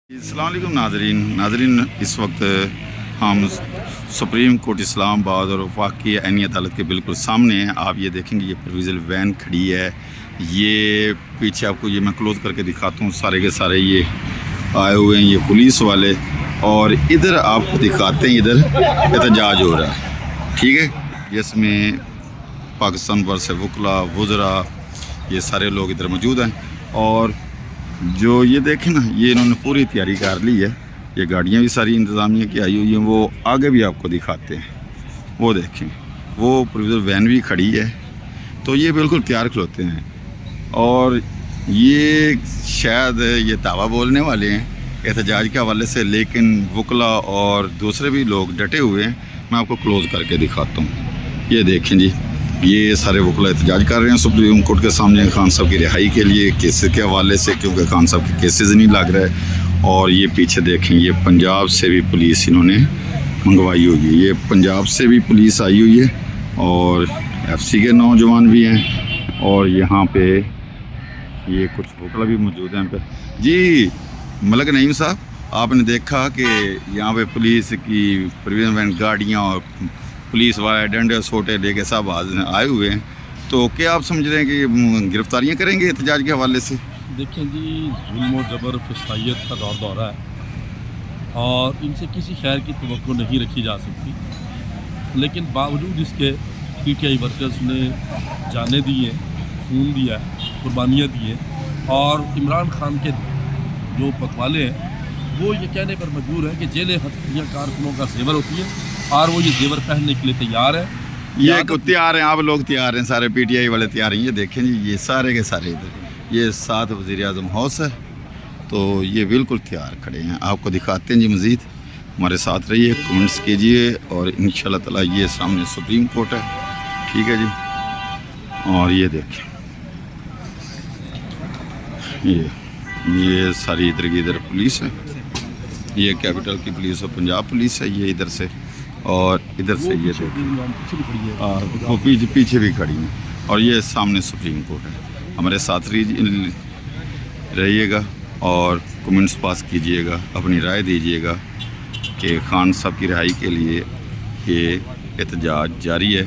अस्सलाम वालेकुम नाजरीन इस वक्त हम सुप्रीम कोर्ट इस्लामाबाद और वफाकी आईनी अदालत के बिल्कुल सामने हैं। आप ये देखेंगे ये प्रोविज़नल वैन खड़ी है। ये पीछे आपको ये मैं क्लोज़ करके दिखाता हूँ। सारे के सारे ये आए हुए हैं, ये पुलिस वाले, और इधर आपको दिखाते हैं इधर एहतजाज हो रहा है, ठीक है, जिसमें पाकिस्तान वर्स वकला वज़रा ये सारे लोग इधर मौजूद हैं। और जो ये देखें ना, ये इन्होंने पूरी तैयारी कर ली है। ये गाड़ियाँ भी सारी इंतज़ामिया की आई हुई हैं, वो आगे भी आपको दिखाते हैं। वो देखें, वो प्रोविज़नल वैन भी खड़ी है, तो ये बिल्कुल तैयार खलोते हैं। और ये शायद ये दावा बोलने वाले हैं एहतजाज के हवाले से, लेकिन वकला और दूसरे भी लोग डटे हुए हैं। मैं आपको क्लोज़ करके दिखाता हूँ। ये देखें जी, ये सारे वकला एहतजाज कर रहे हैं सुप्रीम कोर्ट के सामने खान साहब की रिहाई के लिए, केसेस के हवाले से, क्योंकि खान साहब के केसेस नहीं लग रहे। और ये पीछे देखें, ये पंजाब से भी पुलिस इन्होंने मंगवाई हुई है। ये पंजाब से भी पुलिस आई हुई है और FC के नौजवान भी हैं। और यहाँ पे ये कुछ वकला भी मौजूद हैं पे जी। मलक नईम साहब, आपने देखा कि यहाँ पे पुलिस की प्रोविज़नल वैन गाड़ियाँ और पुलिस वाले डंडे सोटे लेके सब आए हुए हैं, तो क्या आप समझ रहे हैं कि गिरफ्तारियाँ करेंगे एहतजाज के हवाले से? देखें जी, जुल्म और जबर फिसाइत का दौर है और इनसे किसी खैर की तवक्को नहीं रखी जा सकती। लेकिन बावजूद इसके PTI वर्कर्स ने जाने दी हैं, खून दिया है, कुर्बानियाँ दी हैं। और इमरान खान के जो पकवाले हैं वो ये कहने पर मजबूर है कि जेलें हथकड़ियाँ कारकुनों का जेवर होती है और वो ये जेवर पहनने के लिए तैयार है। ये तैयार हैं, आप लोग तैयार हैं, सारे PTI वाले तैयार हैं। ये देखें जी, ये सारे के सारे इधर, ये साथ वज़ीर-ए-आज़म हाउस है, तो ये बिल्कुल तैयार खड़े हैं। आपको दिखाते हैं जी मज़ीद, हमारे साथ रहिए, कमेंट्स कीजिए, और इंशाल्लाह ताला ये सामने सुप्रीम कोर्ट है, ठीक है जी। और ये देखें, ये सारी इधर की इधर पुलिस है, ये कैपिटल की पुलिस और पंजाब पुलिस है, ये इधर से, और इधर से ये देखें, वो पीछे भी खड़ी हैं। और ये सामने सुप्रीम कोर्ट है। हमारे साथ रहिएगा और कमेंट्स पास कीजिएगा, अपनी राय दीजिएगा कि खान साहब की रिहाई के लिए ये एहतजाज जारी है।